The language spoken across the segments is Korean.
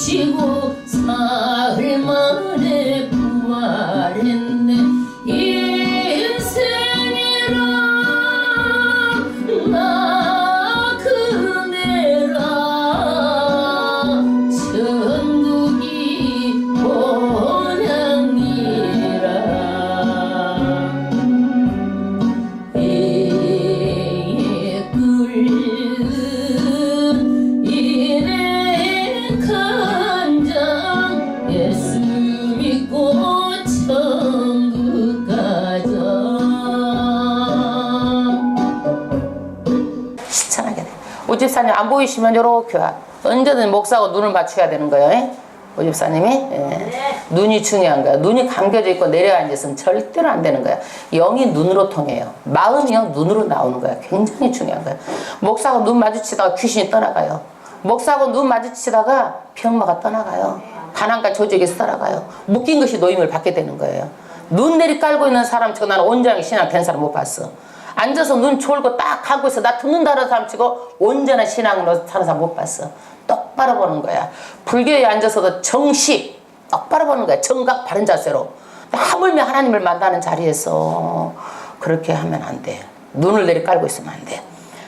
죽으시고 사흘 만에 부활했네. 인생이라 나 그네라 천국이 본향이라. 애에 끓는 이내 간장 예수 믿고 천국 가자. 시청하게 돼. 오집사님 안 보이시면 요렇게 와. 언제든 목사하고 눈을 맞춰야 되는 거예요. 예? 오집사님이 눈이 중요한 거야. 눈이 감겨져 있고 내려앉아서는 절대로 안 되는 거야. 영이 눈으로 통해요. 마음이요 눈으로 나오는 거야. 굉장히 중요한 거야. 목사하고 눈 마주치다가 귀신이 떠나가요. 목사하고 눈 마주치다가 병마가 떠나가요. 가난과 조직에서 떠나가요. 묶인 것이 노임을 받게 되는 거예요. 눈 내리 깔고 있는 사람 치고 나는 온전하게 신앙 된 사람 못 봤어. 앉아서 눈 졸고 딱 감고 있어. 나 듣는다는 사람 치고 온전한 신앙으로 사는 사람 못 봤어. 똑바로 보는 거야. 불교에 앉아서도 정시 똑바로 보는 거야. 정각 바른 자세로. 하물며 하나님을 만나는 자리에서 그렇게 하면 안 돼. 눈을 내리 깔고 있으면 안 돼.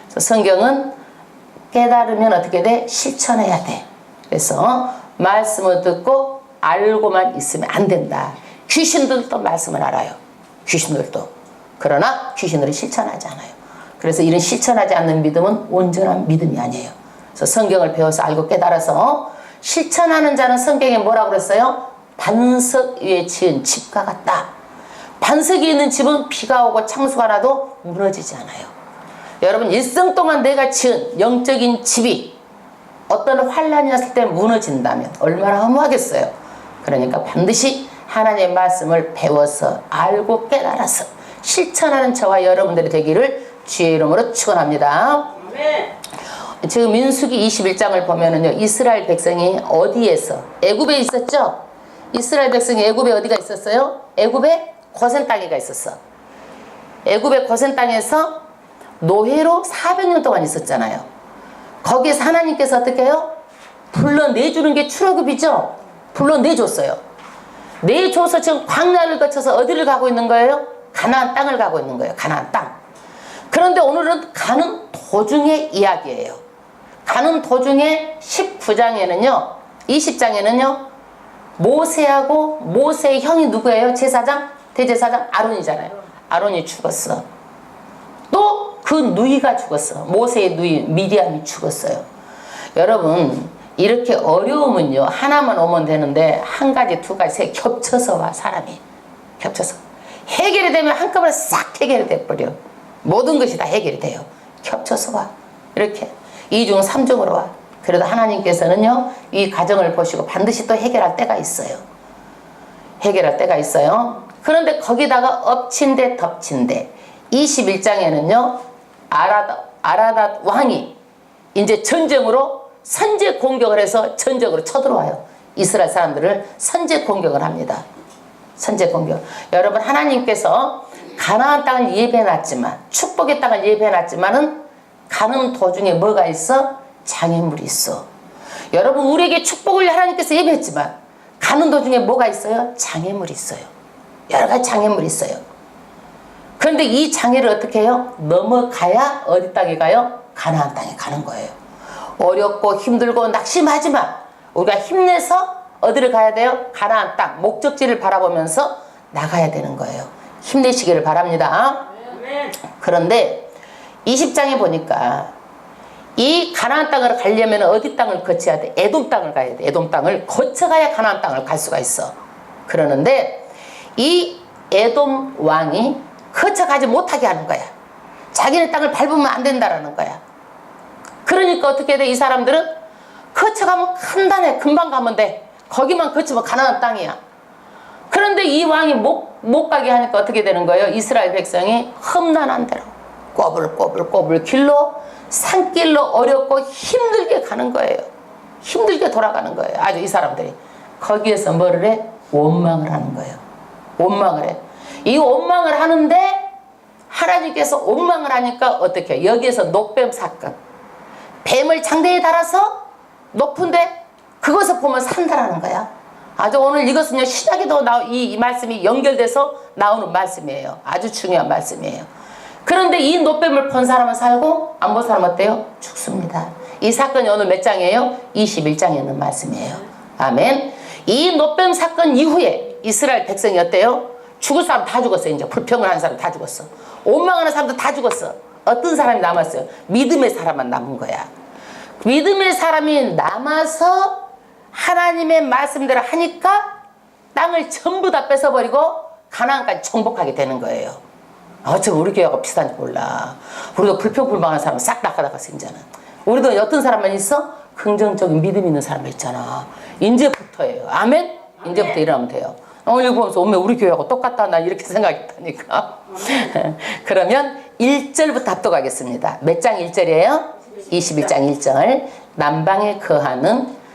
그래서 성경은 깨달으면 어떻게 돼? 실천해야 돼. 그래서 말씀을 듣고 알고만 있으면 안 된다. 귀신들도 말씀을 알아요. 귀신들도. 그러나 귀신들은 실천하지 않아요. 그래서 이런 실천하지 않는 믿음은 온전한 믿음이 아니에요. 그래서 성경을 배워서 알고 깨달아서 실천하는 자는 성경에 뭐라고 그랬어요? 반석 위에 지은 집과 같다. 반석이 있는 집은 비가 오고 창수가 나도 무너지지 않아요. 여러분 일생 동안 내가 지은 영적인 집이 어떤 환란이 왔을 때 무너진다면 얼마나 허무하겠어요. 그러니까 반드시 하나님의 말씀을 배워서 알고 깨달아서 실천하는 저와 여러분들이 되기를 주의 이름으로 축원합니다. 지금 민수기 21장을 보면은요, 이스라엘 백성이 어디에서 애굽에 있었죠? 이스라엘 백성이 애굽에 어디가 있었어요? 애굽에 고센 땅에가 있었어. 애굽의 고센 땅에서 노예로 400년 동안 있었잖아요. 거기에서 하나님께서 어떻게 해요? 불러내주는 게 출애굽이죠. 불러내줬어요. 내줘서 지금 광야를 거쳐서 어디를 가고 있는 거예요? 가나안 땅을 가고 있는 거예요. 가나안 땅. 그런데 오늘은 가는 도중의 이야기예요. 가는 도중에 19장에는요 20장에는요 모세하고 모세의 형이 누구예요? 제사장? 대제사장? 아론이잖아요. 아론이 죽었어. 또 그 누이가 죽었어. 모세의 누이 미디안이 죽었어요. 여러분 이렇게 어려움은요 하나만 오면 되는데 한 가지 두 가지 세 겹쳐서 와. 사람이 겹쳐서 해결이 되면 한꺼번에 싹 해결이 돼버려. 모든 것이 다 해결이 돼요. 겹쳐서 와. 이렇게 2중 3중으로 와. 그래도 하나님께서는요 이 과정을 보시고 반드시 또 해결할 때가 있어요. 해결할 때가 있어요. 그런데 거기다가 엎친 데 덮친 데 21장에는요 아라닷 왕이 이제 전쟁으로 선제 공격을 해서 전적으로 쳐들어와요. 이스라엘 사람들을 선제 공격을 합니다. 선제 공격. 여러분 하나님께서 가나안 땅을 예배해놨지만 축복의 땅을 예배해놨지만은 가는 도중에 뭐가 있어? 장애물이 있어. 여러분 우리에게 축복을 하나님께서 예배했지만 가는 도중에 뭐가 있어요? 장애물이 있어요. 여러 가지 장애물이 있어요. 그런데 이 장애를 어떻게 해요? 넘어가야 어디 땅에 가요? 가나안 땅에 가는 거예요. 어렵고 힘들고 낙심하지만 우리가 힘내서 어디를 가야 돼요? 가나안 땅 목적지를 바라보면서 나가야 되는 거예요. 힘내시기를 바랍니다. 그런데 20장에 보니까 이 가나안 땅을 가려면 어디 땅을 거쳐야 돼? 에돔 땅을 가야 돼. 에돔 땅을 거쳐가야 가나안 땅을 갈 수가 있어. 그러는데 이 에돔 왕이 거쳐가지 못하게 하는 거야. 자기네 땅을 밟으면 안 된다라는 거야. 그러니까 어떻게 돼? 이 사람들은 거쳐가면 간단해. 금방 가면 돼. 거기만 거치면 가나안 땅이야. 그런데 이 왕이 못 가게 하니까 어떻게 되는 거예요? 이스라엘 백성이 험난한 대로 꼬불꼬불 길로 산길로 어렵고 힘들게 가는 거예요. 힘들게 돌아가는 거예요. 아주 이 사람들이. 거기에서 뭐를 해? 원망을 하는 거예요. 원망을 해. 이 원망을 하는데 하나님께서 원망을 하니까 어떻게 해요? 여기에서 녹뱀 사건. 뱀을 장대에 달아서 높은데 그것을 보면 산다라는 거야. 아주 오늘 이것은요, 신약에도 이 말씀이 연결돼서 나오는 말씀이에요. 아주 중요한 말씀이에요. 그런데 이 노뱀을 본 사람은 살고 안 본 사람은 어때요? 죽습니다. 이 사건이 오늘 몇 장이에요? 21장에 있는 말씀이에요. 아멘. 이 노뱀 사건 이후에 이스라엘 백성이 어때요? 죽을 사람 다 죽었어요. 이제 불평을 하는 사람 다 죽었어. 원망하는 사람도 다 죽었어. 어떤 사람이 남았어요? 믿음의 사람만 남은 거야. 믿음의 사람이 남아서 하나님의 말씀대로 하니까 땅을 전부 다 뺏어버리고 가나안까지 정복하게 되는 거예요. 어쩜 우리 교회가 비슷한지 몰라. 우리도 불평불만한 사람은 싹 나가다갔어. 이제는 우리도 어떤 사람만 있어? 긍정적인 믿음 있는 사람 있잖아. 이제부터예요. 아멘? 이제부터 일어나면 돼요. 오늘 이거 보면서 어머 우리 교회하고 똑같다 나 이렇게 생각했다니까. 그러면 1절부터 합독하겠습니다. 몇 장 1절이에요? 21장 1절. 남방에 거하는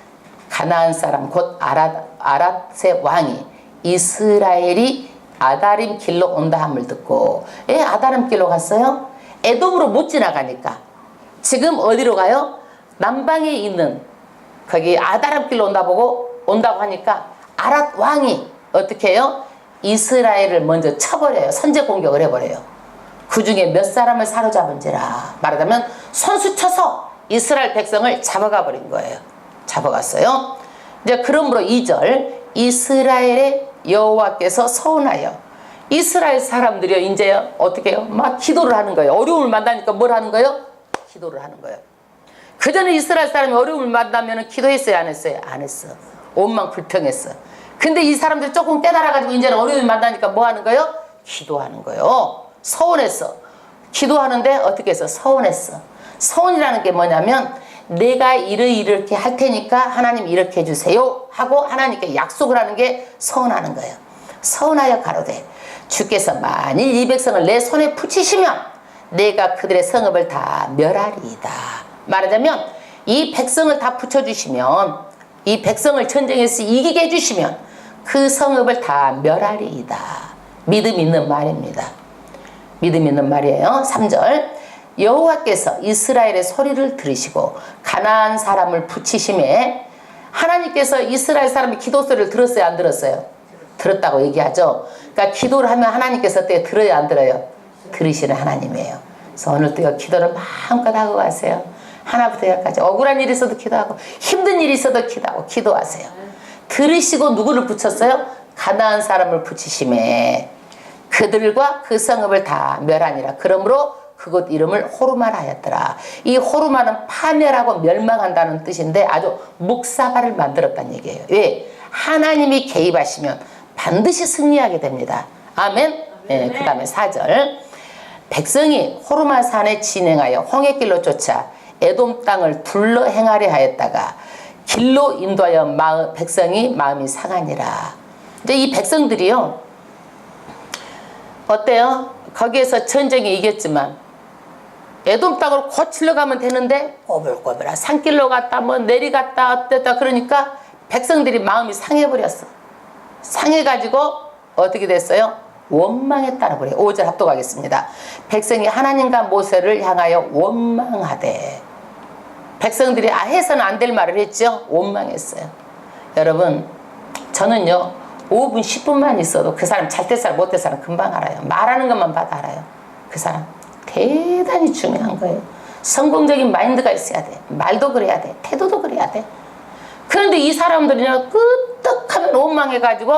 가나안 사람 곧 아랏의 왕이 이스라엘이 아다림 길로 온다 함을 듣고. 예, 아다림 길로 갔어요? 에돔으로 못 지나가니까 지금 어디로 가요? 남방에 있는 거기 아다람 길로 온다고 하니까 아랏 왕이 어떻게 해요? 이스라엘을 먼저 쳐버려요. 선제 공격을 해버려요. 그 중에 몇 사람을 사로잡은지라. 말하자면 손수 쳐서 이스라엘 백성을 잡아가 버린 거예요. 잡아갔어요. 이제 그러므로 2절 이스라엘의 여호와께서 서운하여 이스라엘 사람들이요 이제 어떻게 해요? 막 기도를 하는 거예요. 어려움을 만나니까 뭘 하는 거예요? 기도를 하는 거예요. 그 전에 이스라엘 사람이 어려움을 만나면 기도했어요? 안 했어요? 안 했어. 원망 불평했어. 근데 이 사람들이 조금 깨달아가지고 이제는 어려움을 만나니까 뭐 하는 거예요? 기도하는 거예요. 서운했어. 기도하는데 어떻게 했어? 서운했어. 서운이라는 게 뭐냐면 내가 이렇게 할 테니까 하나님 이렇게 해주세요 하고 하나님께 약속을 하는 게 서운하는 거예요. 서운하여 가로되 주께서 만일 이 백성을 내 손에 붙이시면 내가 그들의 성읍을 다 멸하리이다. 말하자면 이 백성을 다 붙여주시면 이 백성을 전쟁에서 이기게 해주시면 그 성읍을 다 멸하리이다. 믿음 있는 말입니다. 믿음 있는 말이에요. 3절 여호와께서 이스라엘의 소리를 들으시고 가나안 사람을 붙이심에 하나님께서 이스라엘 사람의 기도 소리를 들었어요? 안 들었어요? 들었다고 얘기하죠. 그러니까 기도를 하면 하나님께서 어때요? 들어요? 안 들어요? 들으시는 하나님이에요. 그래서 오늘도 기도를 마음껏 하고 가세요. 하나부터 열까지 억울한 일이 있어도 기도하고 힘든 일이 있어도 기도하고 기도하세요. 들으시고 누구를 붙였어요? 가나안 사람을 붙이심에 그들과 그 성읍을 다 멸하니라. 그러므로 그곳 이름을 호르마라 하였더라. 이 호르마는 파멸하고 멸망한다는 뜻인데 아주 묵사발을 만들었다는 얘기예요. 왜? 하나님이 개입하시면 반드시 승리하게 됩니다. 아멘? 네, 그 다음에 4절 백성이 호르마 산에 진행하여 홍해길로 쫓아 에돔 땅을 둘러 행하려 하였다가 길로 인도하여 백성이 마음이 상하니라. 이제 이 백성들이요 어때요? 거기에서 전쟁에 이겼지만 에돔 땅으로 고치러 가면 되는데 꼬불꼬불한 산길로 갔다 뭐 내리갔다 어땠다 그러니까 백성들이 마음이 상해버렸어. 상해가지고 어떻게 됐어요? 원망했다는 거예요. 5절 합독하겠습니다. 백성이 하나님과 모세를 향하여 원망하되 백성들이 해서는 안 될 말을 했죠. 원망했어요. 여러분 저는요 5분 10분만 있어도 그 사람 잘 될 사람 못 될 사람 금방 알아요. 말하는 것만 봐도 알아요. 그 사람 대단히 중요한 거예요. 성공적인 마인드가 있어야 돼. 말도 그래야 돼. 태도도 그래야 돼. 그런데 이 사람들은요 끄떡하면 원망해가지고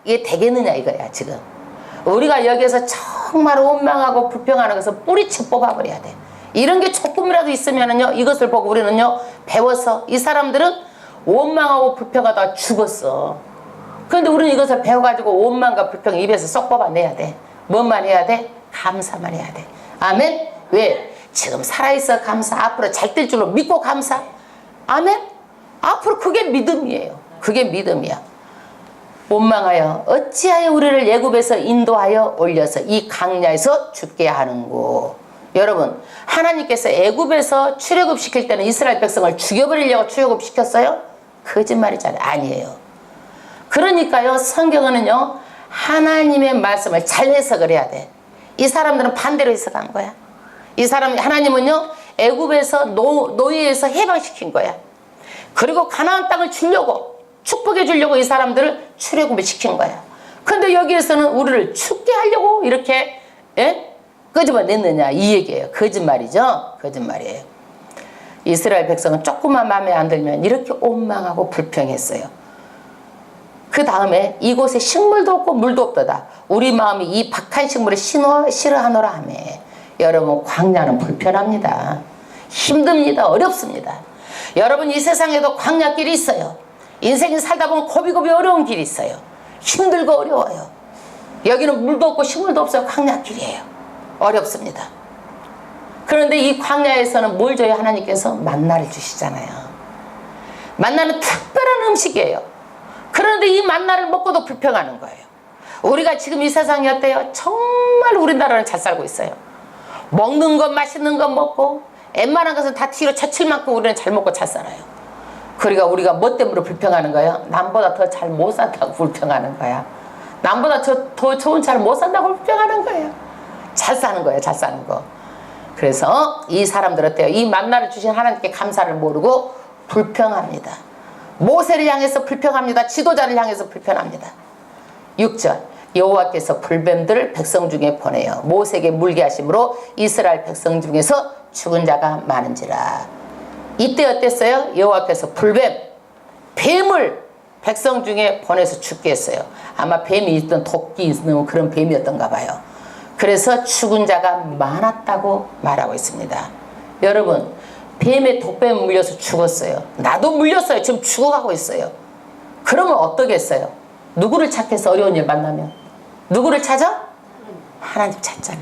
이게 되겠느냐 이거야 지금. 우리가 여기에서 정말 원망하고 불평하는 것을 뿌리채 뽑아버려야 돼. 이런 게 조금이라도 있으면은요 이것을 보고 우리는요 배워서 이 사람들은 원망하고 불평하다가 죽었어. 그런데 우리는 이것을 배워가지고 원망과 불평 입에서 쏙 뽑아내야 돼. 뭔만 해야 돼? 감사만 해야 돼. 아멘? 왜? 지금 살아있어 감사. 앞으로 잘 될 줄로 믿고 감사. 아멘? 앞으로 그게 믿음이에요. 그게 믿음이야. 원망하여 어찌하여 우리를 애굽에서 인도하여 올려서 이 강야에서 죽게 하는고. 여러분 하나님께서 애굽에서 출애굽시킬 때는 이스라엘 백성을 죽여버리려고 출애굽시켰어요? 거짓말이잖아요. 아니에요. 그러니까요 성경은요 하나님의 말씀을 잘 해석을 해야 돼. 이 사람들은 반대로 해석한 거야. 이 사람 하나님은요 애굽에서 노예에서 해방시킨 거야. 그리고 가나안 땅을 주려고 축복해 주려고 이 사람들을 출애굽을 시킨 거야. 근데 여기에서는 우리를 죽게 하려고 이렇게 끄집어냈느냐 이 얘기예요. 거짓말이죠. 거짓말이에요. 이스라엘 백성은 조금만 마음에 안 들면 이렇게 원망하고 불평했어요. 그 다음에 이곳에 식물도 없고 물도 없도다. 우리 마음이 이 박한 식물을 싫어하노라 하며. 여러분 광야는 불편합니다. 힘듭니다. 어렵습니다. 여러분 이 세상에도 광야길이 있어요. 인생이 살다 보면 고비고비 어려운 길이 있어요. 힘들고 어려워요. 여기는 물도 없고 식물도 없어요. 광야길이에요. 어렵습니다. 그런데 이 광야에서는 뭘 줘요? 하나님께서 만나를 주시잖아요. 만나는 특별한 음식이에요. 그런데 이 만나를 먹고도 불평하는 거예요. 우리가 지금 이 세상이 어때요? 정말 우리나라는 잘 살고 있어요. 먹는 것 맛있는 것 먹고 웬만한 것은 다 뒤로 처칠 만큼 우리는 잘 먹고 잘 살아요. 그러니까 우리가 뭐 때문에 불평하는 거예요? 남보다 더 잘 못 산다고 불평하는 거야. 남보다 더 좋은 잘 못 산다고 불평하는 거예요. 잘 사는 거예요. 잘 사는 거. 그래서 이 사람들 어때요? 이 만나를 주신 하나님께 감사를 모르고 불평합니다. 모세를 향해서 불평합니다. 지도자를 향해서 불평합니다. 6절 여호와께서 불뱀들을 백성 중에 보내어 모세에게 물게 하심으로 이스라엘 백성 중에서 죽은 자가 많은지라. 이때 어땠어요? 여호와께서 뱀을 백성 중에 보내서 죽게 했어요. 아마 뱀이 있던 도끼 있는 그런 뱀이었던가 봐요. 그래서 죽은 자가 많았다고 말하고 있습니다. 여러분 뱀에 독뱀 물려서 죽었어요. 나도 물렸어요. 지금 죽어가고 있어요. 그러면 어떠겠어요? 누구를 찾겠어? 어려운 일 만나면 누구를 찾아? 하나님 찾잖아.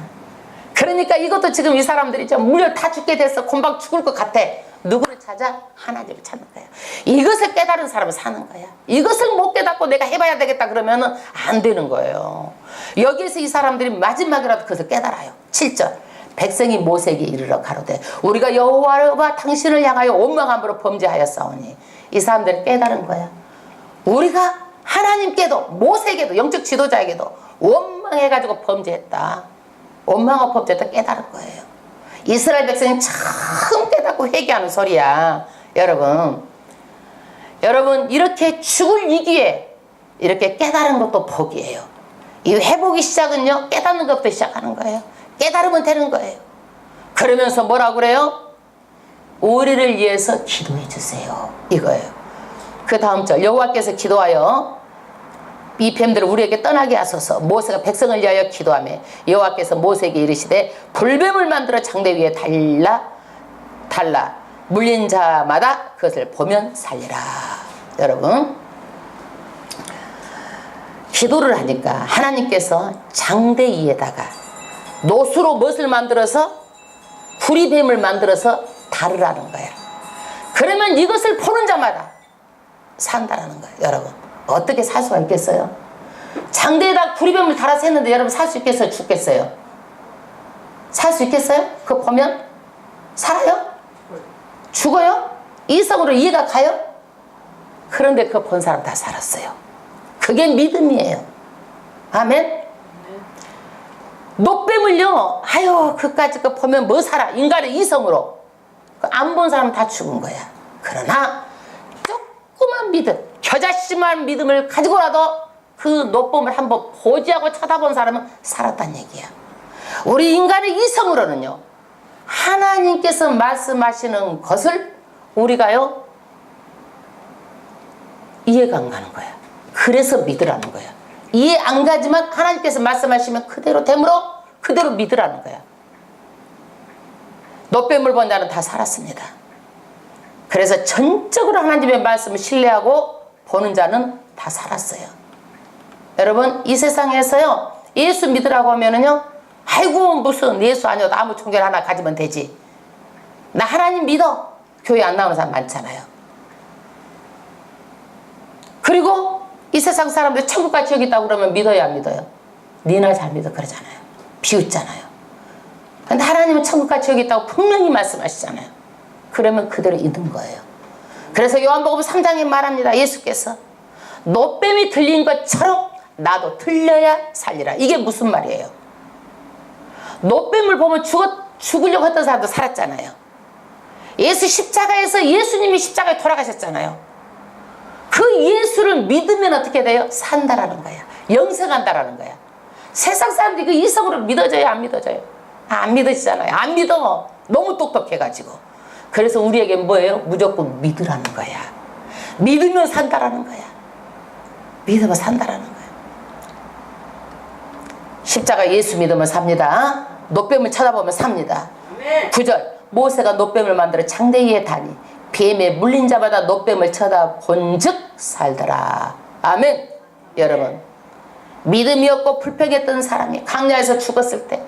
그러니까 이것도 지금 이 사람들이 좀 물려 다 죽게 됐어. 금방 죽을 것 같아. 누구를 찾아? 하나님을 찾는 거야. 이것을 깨달은 사람은 사는 거야. 이것을 못 깨닫고 내가 해봐야 되겠다 그러면은 안 되는 거예요. 여기에서 이 사람들이 마지막이라도 그것을 깨달아요. 7절 백성이 모세에게 이르러 가로되 우리가 여호와와 당신을 향하여 원망함으로 범죄하였사오니. 이 사람들이 깨달은 거야. 우리가 하나님께도 모세에게도 영적 지도자에게도 원망해가지고 범죄했다. 원망하고 범죄했다 깨달은 거예요. 이스라엘 백성이 처음 깨닫고 회개하는 소리야. 여러분 이렇게 죽을 위기에 이렇게 깨달은 것도 복이에요. 이 회복의 시작은요 깨닫는 것부터 시작하는 거예요. 깨달으면 되는 거예요. 그러면서 뭐라고 그래요? 우리를 위해서 기도해 주세요. 이거예요. 그 다음 절 여호와께서 기도하여 이 뱀들을 우리에게 떠나게 하소서. 모세가 백성을 위하여 기도하며 여호와께서 모세에게 이르시되 불뱀을 만들어 장대 위에 달라 물린 자마다 그것을 보면 살리라. 여러분 기도를 하니까 하나님께서 장대 위에다가 노수로 무엇을 만들어서 구리뱀을 만들어서 다루라는 거야. 그러면 이것을 보는 자마다 산다라는 거예요. 여러분 어떻게 살 수가 있겠어요? 장대에다 구리뱀을 달아서 했는데 여러분 살 수 있겠어요? 죽겠어요? 살 수 있겠어요? 그거 보면 살아요? 죽어요? 이성으로 이해가 가요? 그런데 그거 본 사람 다 살았어요. 그게 믿음이에요. 아멘? 노뱀을요 아유 그까짓 거 보면 뭐 살아. 인간의 이성으로 안 본 사람 다 죽은 거야. 그러나 조그만 믿음 겨자씨만 믿음을 가지고라도 그 노뱀을 한번 보지하고 쳐다본 사람은 살았다는 얘기야. 우리 인간의 이성으로는요 하나님께서 말씀하시는 것을 우리가요 이해가 안 가는 거야. 그래서 믿으라는 거야. 이해 안 가지만 하나님께서 말씀하시면 그대로 되므로 그대로 믿으라는 거야. 노뱀을 본 자는 다 살았습니다. 그래서 전적으로 하나님의 말씀을 신뢰하고 보는 자는 다 살았어요. 여러분 이 세상에서요 예수 믿으라고 하면은요 아이고 무슨 예수 아니어도 아무 종교 하나 가지면 되지. 나 하나님 믿어. 교회 안 나오는 사람 많잖아요. 그리고 이 세상 사람들 천국과 지옥 있다고 그러면 믿어요 안 믿어요? 니나 잘 믿어 그러잖아요. 비웃잖아요. 근데 하나님은 천국과 지옥 있다고 분명히 말씀하시잖아요. 그러면 그대로 있는 거예요. 그래서 요한복음 3장에 말합니다. 예수께서 노뱀이 들린 것처럼 나도 들려야 살리라. 이게 무슨 말이에요? 노뱀을 보면 죽으려고 했던 사람도 살았잖아요. 예수 십자가에서 예수님이 십자가에 돌아가셨잖아요. 그 예수를 믿으면 어떻게 돼요? 산다라는 거야. 영생한다라는 거야. 세상 사람들이 그 이성으로 믿어져요? 안 믿어져요? 안 믿어지잖아요. 안 믿어. 너무 똑똑해가지고. 그래서 우리에게 뭐예요? 무조건 믿으라는 거야. 믿으면 산다라는 거야. 믿으면 산다라는 거야. 십자가 예수 믿으면 삽니다. 노뱀을 쳐다보면 삽니다. 9절 모세가 노뱀을 만들어 장대 위에 다니 뱀에 물린 자마다 노뱀을 쳐다본 즉 살더라. 아멘. 여러분, 믿음이 없고 불평했던 사람이 광야에서 죽었을 때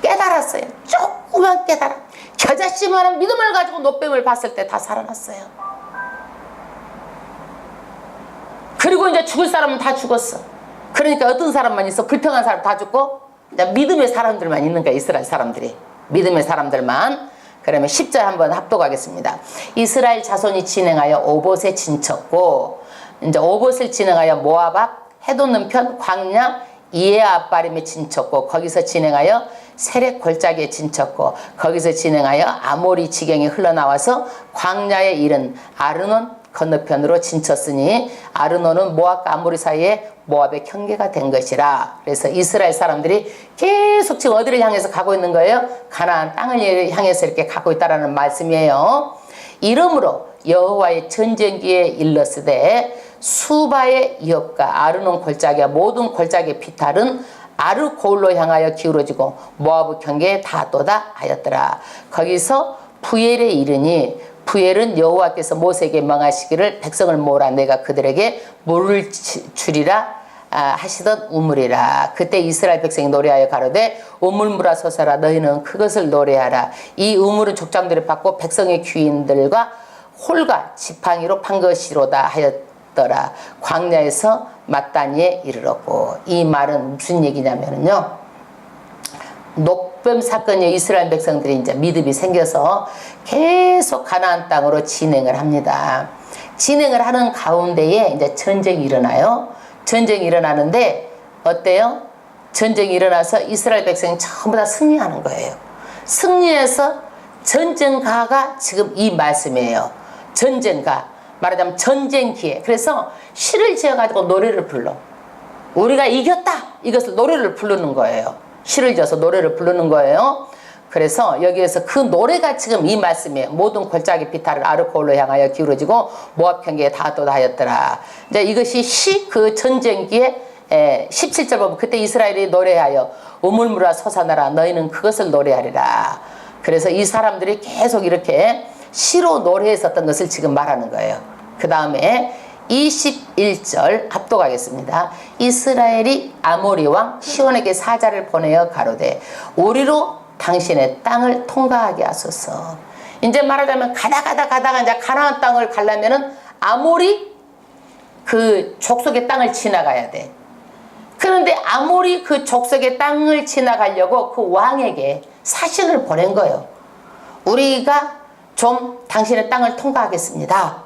깨달았어요. 조그만 깨달아. 겨자씨만한 믿음을 가지고 노뱀을 봤을 때 다 살아났어요. 그리고 이제 죽을 사람은 다 죽었어. 그러니까 어떤 사람만 있어? 불평한 사람 다 죽고 이제 믿음의 사람들만 있는 거야. 이스라엘 사람들이. 믿음의 사람들만. 그러면 10절 한번 합독하겠습니다. 이스라엘 자손이 진행하여 오봇에 진쳤고, 이제 오봇을 진행하여 모압 앞 해돋는 편 광야 이에아바림에 진쳤고, 거기서 진행하여 세렉 골짜기에 진쳤고, 거기서 진행하여 아모리 지경에 흘러나와서 광야에 이른 아르논 건너편으로 진쳤으니 아르논은 모압과 아모리 사이에 모압의 경계가 된 것이라. 그래서 이스라엘 사람들이 계속 지금 어디를 향해서 가고 있는 거예요? 가나안 땅을 향해서 이렇게 가고 있다라는 말씀이에요. 이러므로 여호와의 전쟁기에 일렀으되 수바의 이업과 아르논 골짜기와 모든 골짜기의 비탈은 아르고울로 향하여 기울어지고 모압의 경계에 닿도다 하였더라. 거기서 부엘에 이르니 부엘은 여호와께서 모세에게 명하시기를 백성을 모으라 내가 그들에게 물을 주리라 하시던 우물이라. 그때 이스라엘 백성이 노래하여 가로되 우물물아 솟아라 너희는 그것을 노래하라. 이 우물은 족장들이 받고 백성의 귀인들과 홀과 지팡이로 판 것이로다 하였더라. 광야에서 마따니에 이르렀고. 이 말은 무슨 얘기냐면요, 녹뱀 사건이 이스라엘 백성들이 이제 믿음이 생겨서 계속 가나안 땅으로 진행을 합니다. 진행을 하는 가운데에 이제 전쟁이 일어나요. 전쟁이 일어나는데 어때요? 전쟁이 일어나서 이스라엘 백성이 전부 다 승리하는 거예요. 승리해서 전쟁가가 지금 이 말씀이에요. 전쟁가. 말하자면 전쟁기에. 그래서 시를 지어가지고 노래를 불러. 우리가 이겼다. 이것을 노래를 부르는 거예요. 시를 지어서 노래를 부르는 거예요. 그래서 여기에서 그 노래가 지금 이 말씀이에요. 모든 골짜기 비탈을 아르고울로 향하여 기울어지고 모압 경계에 닿도다 하였더라. 이제 이것이 그 전쟁기에 17절 보면 그때 이스라엘이 노래하여 우물물아 솟아나라 너희는 그것을 노래하리라. 그래서 이 사람들이 계속 이렇게 시로 노래했었던 것을 지금 말하는 거예요. 그 다음에 21절 합독하겠습니다. 이스라엘이 아모리 왕 시온에게 사자를 보내어 가로되 우리로 당신의 땅을 통과하게 하소서. 이제 말하자면 가다가 이제 가나안 땅을 가려면은 아모리 그 족속의 땅을 지나가야 돼. 그런데 아모리 그 족속의 땅을 지나가려고 그 왕에게 사신을 보낸 거예요. 우리가 좀 당신의 땅을 통과하겠습니다.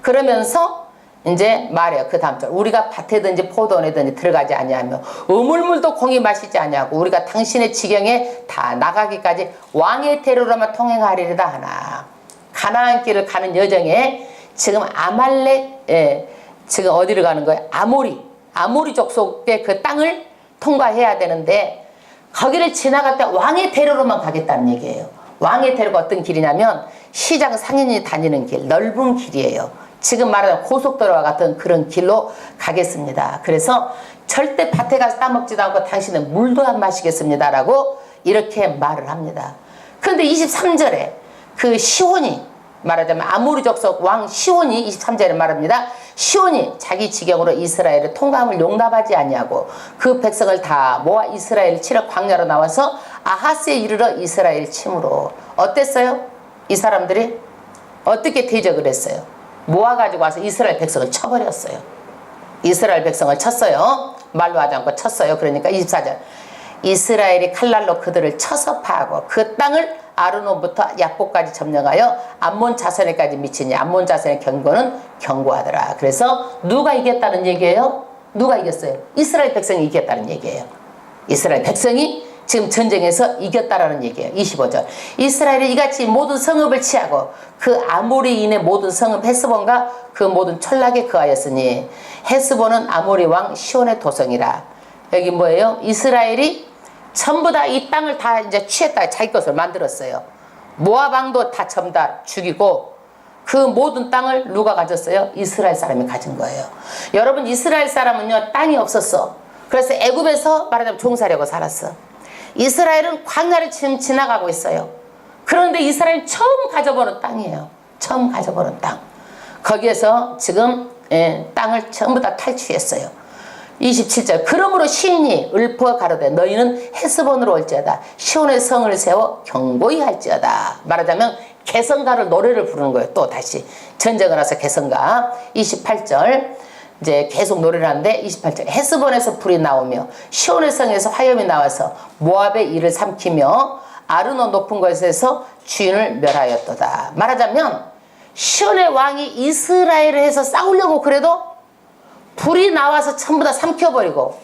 그러면서 이제 말해요. 그 다음 절 우리가 밭에든지 포도원에든지 들어가지 아니하며 우물물도 공이 마시지 아니하고 우리가 당신의 지경에 다 나가기까지 왕의 대로로만 통행하리이다 하나. 가나안 길을 가는 여정에 지금 아말렉 지금 어디를 가는 거예요? 아모리 족속의 그 땅을 통과해야 되는데 거기를 지나갈 때 왕의 대로로만 가겠다는 얘기예요. 왕의 대로가 어떤 길이냐면 시장 상인이 다니는 길, 넓은 길이에요. 지금 말하는 고속도로와 같은 그런 길로 가겠습니다. 그래서 절대 밭에 가서 따먹지도 않고 당신은 물도 안 마시겠습니다 라고 이렇게 말을 합니다. 그런데 23절에 그 시온이 말하자면 아모리 족속 왕 시온이 23절에 말합니다. 시온이 자기 지경으로 이스라엘의 통감을 용납하지 아니하고 그 백성을 다 모아 이스라엘 치러 광야로 나와서 아하스에 이르러 이스라엘 침으로. 어땠어요? 이 사람들이 어떻게 대적을 했어요? 모아가지고 와서 이스라엘 백성을 쳐버렸어요. 이스라엘 백성을 쳤어요. 말로 하지 않고 쳤어요. 그러니까 24절 이스라엘이 칼날로 그들을 쳐서 파하고 그 땅을 아르논부터 약복까지 점령하여 암몬 자손에까지 미치니 암몬 자손의 경고는 견고하더라. 그래서 누가 이겼다는 얘기예요? 누가 이겼어요? 이스라엘 백성이 이겼다는 얘기예요. 이스라엘 백성이 지금 전쟁에서 이겼다라는 얘기예요. 25절. 이스라엘이 이같이 모든 성읍을 취하고 그 아모리인의 모든 성읍 헤스본과 그 모든 촌락에 거하였으니 헤스본은 아모리 왕 시온의 도성이라. 여기 뭐예요? 이스라엘이 전부 다 이 땅을 다 이제 취했다. 자기 것을 만들었어요. 모압 왕도 다 전부 다 죽이고 그 모든 땅을 누가 가졌어요? 이스라엘 사람이 가진 거예요. 여러분, 이스라엘 사람은요, 땅이 없었어. 그래서 애굽에서 말하자면 종살이하고 살았어. 이스라엘은 광야를 지금 지나가고 있어요. 그런데 이스라엘이 처음 가져보는 땅이에요. 처음 가져보는 땅. 거기에서 지금 땅을 전부 다 탈취했어요. 27절. 그러므로 시인이 읊어 가로되 너희는 헤스본으로 올지어다. 시온의 성을 세워 경고히 할지어다. 말하자면 개성가를 노래를 부르는 거예요. 또 다시 전쟁을 해서 개성가. 28절. 이제 계속 노래를 하는데 28절. 헤스본에서 불이 나오며 시온의 성에서 화염이 나와서 모압의 이를 삼키며 아르논 높은 곳에서 주인을 멸하였도다. 말하자면 시온의 왕이 이스라엘을 해서 싸우려고 그래도 불이 나와서 전부 다 삼켜버리고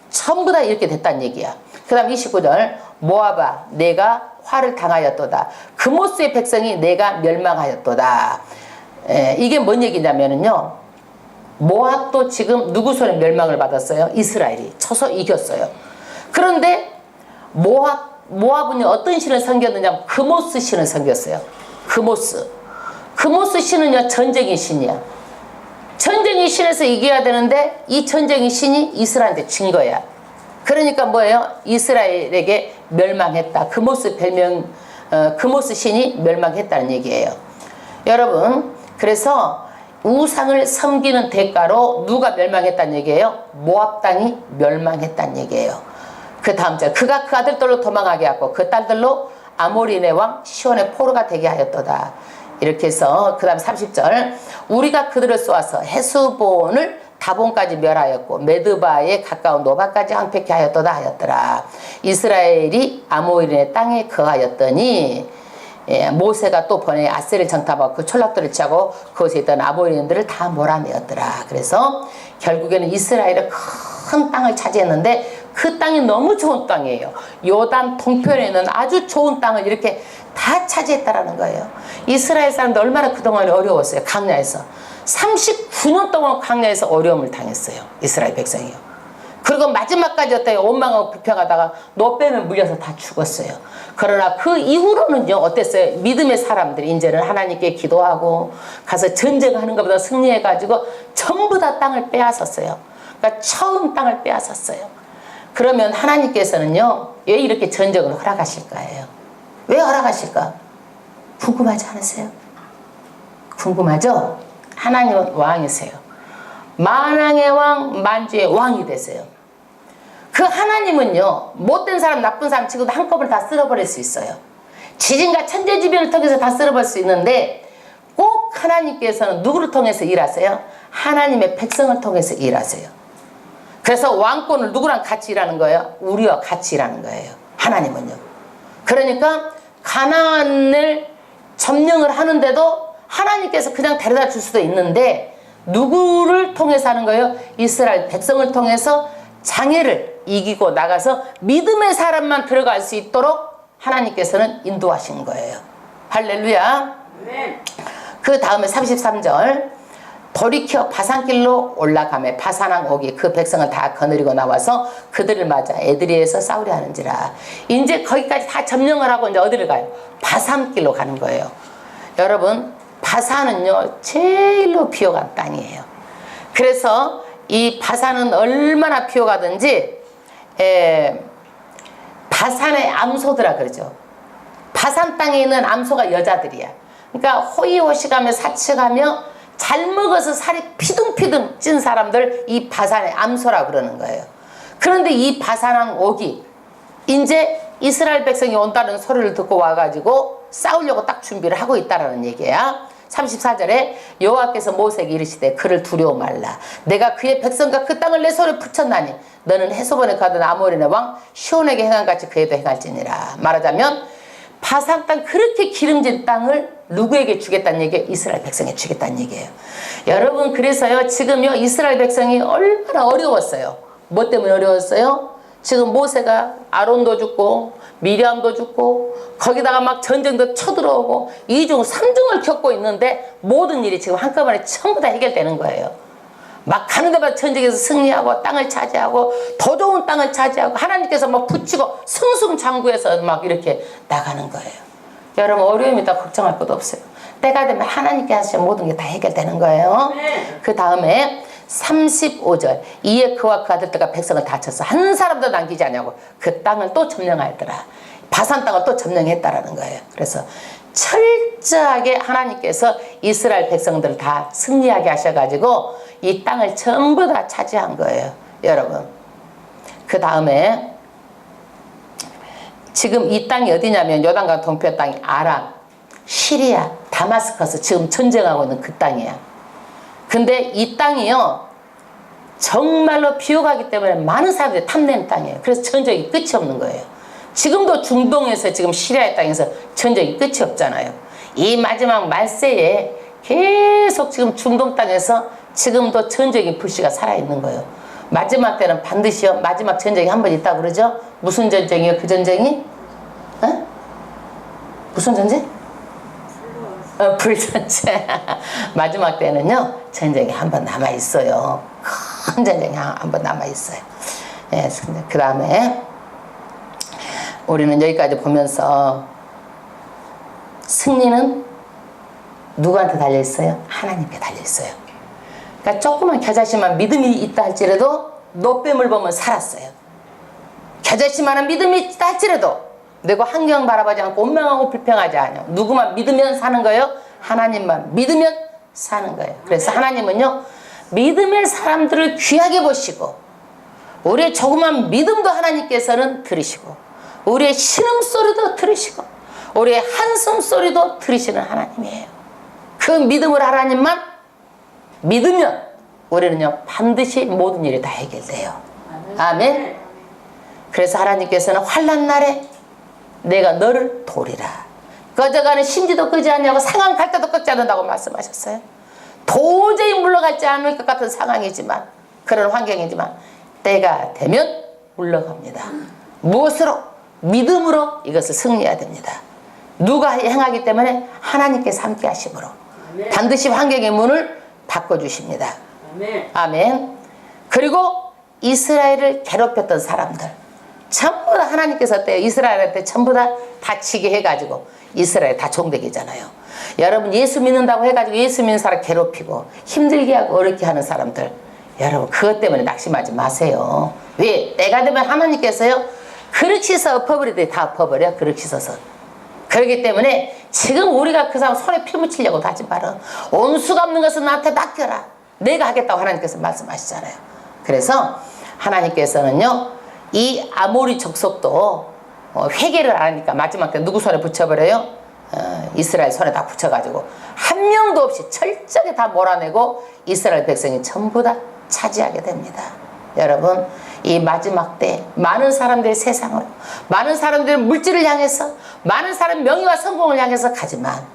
전부 다 이렇게 됐다는 얘기야. 그 다음 29절. 모압아 내가 화를 당하였도다. 그모스의 백성이 내가 멸망하였도다. 이게 뭔 얘기냐면요, 모압도 지금 누구 손에 멸망을 받았어요? 이스라엘이 쳐서 이겼어요. 그런데 모압은 어떤 신을 섬겼느냐? 그모스 신을 섬겼어요. 그모스 신은요, 전쟁의 신이야. 전쟁의 신에서 이겨야 되는데 이 전쟁의 신이 이스라엘한테 진 거야. 그러니까 뭐예요? 이스라엘에게 멸망했다. 그모스 신이 멸망했다는 얘기예요. 여러분, 그래서 우상을 섬기는 대가로 누가 멸망했다는 얘기예요? 모압 땅이 멸망했다는 얘기예요. 그 다음 절. 그가 그 아들들로 도망하게 하고 그 딸들로 아모리네 왕 시온의 포로가 되게 하였도다. 이렇게 해서 그 다음 30절. 우리가 그들을 쏘아서 헤스본을 다본까지 멸하였고 메드바에 가까운 노바까지 황폐케 하였도다 하였더라. 이스라엘이 아모리네 땅에 거하였더니 모세가 또 보내 아셀을 정탐하고 그 촌락들을 치하고 그곳에 있던 아모리인들을 다 몰아내었더라. 그래서 결국에는 이스라엘의 큰 땅을 차지했는데 그 땅이 너무 좋은 땅이에요. 요단 동편에 있는 아주 좋은 땅을 이렇게 다 차지했다라는 거예요. 이스라엘 사람들 얼마나 그동안 어려웠어요. 광야에서 39년 동안 광야에서 어려움을 당했어요. 이스라엘 백성이요. 그리고 마지막까지 어때요? 원망하고 불평하다가 너 빼면 물려서 다 죽었어요. 그러나 그 이후로는요, 어땠어요? 믿음의 사람들이 이제는 하나님께 기도하고 가서 전쟁하는 것보다 승리해가지고 전부 다 땅을 빼앗았어요. 그러니까 처음 땅을 빼앗았어요. 그러면 하나님께서는요, 왜 이렇게 전쟁을 허락하실까요? 왜 허락하실까? 궁금하지 않으세요? 궁금하죠? 하나님은 왕이세요. 만왕의 왕, 만주의 왕이 되세요. 그 하나님은요, 못된 사람, 나쁜 사람 지금도 한꺼번에 다 쓸어버릴 수 있어요. 지진과 천재지변을 통해서 다 쓸어버릴 수 있는데 꼭 하나님께서는 누구를 통해서 일하세요? 하나님의 백성을 통해서 일하세요. 그래서 왕권을 누구랑 같이 일하는 거예요? 우리와 같이 일하는 거예요. 하나님은요. 그러니까 가나안을 점령을 하는데도 하나님께서 그냥 데려다 줄 수도 있는데 누구를 통해서 하는 거예요? 이스라엘 백성을 통해서 장애를 이기고 나가서 믿음의 사람만 들어갈 수 있도록 하나님께서는 인도하신 거예요. 할렐루야. 네. 그 다음에 33절. 돌이켜 바산길로 올라가매 바산왕 오기 그 백성을 다 거느리고 나와서 그들을 맞아 에드리에서 싸우려 하는지라. 이제 거기까지 다 점령을 하고 이제 어디를 가요? 바산길로 가는 거예요. 여러분, 바산은요 제일로 비호감 땅이에요. 그래서 이 바산은 얼마나 비호가든지 바산의 암소들아 그러죠. 바산 땅에 있는 암소가 여자들이야. 그러니까 호의호식하며 사측하며 잘 먹어서 살이 피둥피둥 찐 사람들 이 바산의 암소라 그러는 거예요. 그런데 이 바산왕 오기 이제 이스라엘 백성이 온다는 소리를 듣고 와가지고 싸우려고 딱 준비를 하고 있다라는 얘기야. 34절에 여호와께서 모세에게 이르시되 그를 두려워 말라. 내가 그의 백성과 그 땅을 내 손에 붙였나니 너는 헤스본에 가던 아모리네 왕 시온에게 행한같이 그에도 행할지니라. 말하자면 바산 땅 그렇게 기름진 땅을 누구에게 주겠다는 얘기예요? 이스라엘 백성에 주겠다는 얘기예요. 여러분, 그래서요 지금요 이스라엘 백성이 얼마나 어려웠어요. 뭐 때문에 어려웠어요? 지금 모세가 아론도 죽고 미리암도 죽고 거기다가 막 전쟁도 쳐들어오고 이중 삼중을 겪고 있는데 모든 일이 지금 한꺼번에 전부 다 해결되는 거예요. 막 가는 데마다 전쟁에서 승리하고 땅을 차지하고 더 좋은 땅을 차지하고 하나님께서 막 붙이고 승승장구해서 막 이렇게 나가는 거예요. 여러분 어려움이 다 걱정할 것도 없어요. 때가 되면 하나님께 하시면 모든 게 다 해결되는 거예요. 그 다음에 35절 이에 그와 그 아들들과 백성을 다 쳤어. 한 사람도 남기지 않냐고. 그 땅을 또 점령하였더라. 바산 땅을 또 점령했다라는 거예요. 그래서 철저하게 하나님께서 이스라엘 백성들을 다 승리하게 하셔가지고 이 땅을 전부 다 차지한 거예요. 여러분 그 다음에 지금 이 땅이 어디냐면 요단강 동편 땅이 아람, 시리아, 다마스커스 지금 전쟁하고 있는 그 땅이야. 근데 이 땅이요 정말로 비호가기 때문에 많은 사람들이 탐내는 땅이에요. 그래서 전쟁이 끝이 없는 거예요. 지금도 중동에서 지금 시리아의 땅에서 전쟁이 끝이 없잖아요. 이 마지막 말세에 계속 지금 중동 땅에서 지금도 전쟁의 불씨가 살아있는 거예요. 마지막 때는 반드시요 마지막 전쟁이 한 번 있다고 그러죠. 무슨 전쟁이요? 그 전쟁이? 어? 무슨 전쟁? 불전쟁. 마지막 때는요 전쟁이 한 번 남아있어요. 큰 전쟁이 한 번 남아있어요. 예, 그 다음에 우리는 여기까지 보면서 승리는 누구한테 달려있어요? 하나님께 달려있어요. 그러니까 조그만 겨자씨만 믿음이 있다 할지라도 노뱀을 보면 살았어요. 겨자씨만한 믿음이 있다 할지라도 내가 환경 바라보지 않고 원망하고 불평하지 않아요. 누구만 믿으면 사는 거예요? 하나님만 믿으면 사는 거예요. 그래서 하나님은요 믿음의 사람들을 귀하게 보시고 우리의 조그만 믿음도 하나님께서는 들으시고 우리의 신음소리도 들으시고 우리의 한숨소리도 들으시는 하나님이에요. 그 믿음을 하나님만 믿으면 우리는요 반드시 모든 일이 다 해결돼요. 아멘. 그래서 하나님께서는 환난 날에 내가 너를 도리라. 꺼져가는 심지도 끄지 않냐고 상황 갈 때도 끄지 않는다고 말씀하셨어요. 도저히 물러가지 않을 것 같은 상황이지만 그런 환경이지만 때가 되면 물러갑니다. 무엇으로? 믿음으로 이것을 승리해야 됩니다. 누가 행하기 때문에 하나님께서 함께 하심으로 반드시 환경의 문을 바꿔주십니다. 아멘. 그리고 이스라엘을 괴롭혔던 사람들 전부 다 하나님께서 때 이스라엘한테 전부 다 다치게 해가지고 이스라엘 다 종되기잖아요. 여러분 예수 믿는다고 해가지고 예수 믿는 사람 괴롭히고 힘들게 하고 어렵게 하는 사람들 여러분 그것 때문에 낙심하지 마세요. 왜? 때가 되면 하나님께서요 그릇 씻어 엎어버리더니 다 엎어버려. 그릇 씻어서. 그렇기 때문에 지금 우리가 그 사람 손에 피 묻히려고 하지 마라. 온수가 없는 것은 나한테 맡겨라. 내가 하겠다고 하나님께서 말씀하시잖아요. 그래서 하나님께서는요 이 아모리 족속도 회개를 안 하니까 마지막 때 누구 손에 붙여버려요? 이스라엘 손에 다 붙여가지고 한 명도 없이 철저하게 다 몰아내고 이스라엘 백성이 전부 다 차지하게 됩니다. 여러분 이 마지막 때 많은 사람들이 세상으로 많은 사람들이 물질을 향해서 많은 사람 명예와 성공을 향해서 가지만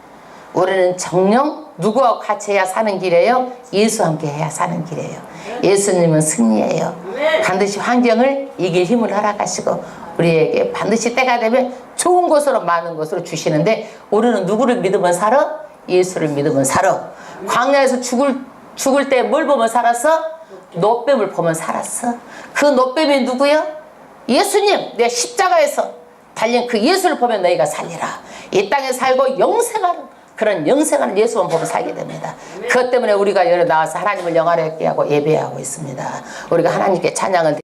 우리는 정녕 누구와 같이 해야 사는 길이에요? 예수와 함께 해야 사는 길이에요. 예수님은 승리예요. 반드시 환경을 이길 힘을 허락하시고 우리에게 반드시 때가 되면 좋은 것으로 많은 것으로 주시는데 우리는 누구를 믿으면 살아? 예수를 믿으면 살아. 광야에서 죽을 때 뭘 보면 살았어? 노뱀을 보면 살았어. 그 노뱀이 누구요? 예수님. 내 십자가에서 달린 그 예수를 보면 너희가 살리라. 이 땅에 살고 영생하는 그런 영생하는 예수만 보면 살게 됩니다. 그것 때문에 우리가 여기 나와서 하나님을 영화롭게 하고 예배하고 있습니다. 우리가 하나님께 찬양을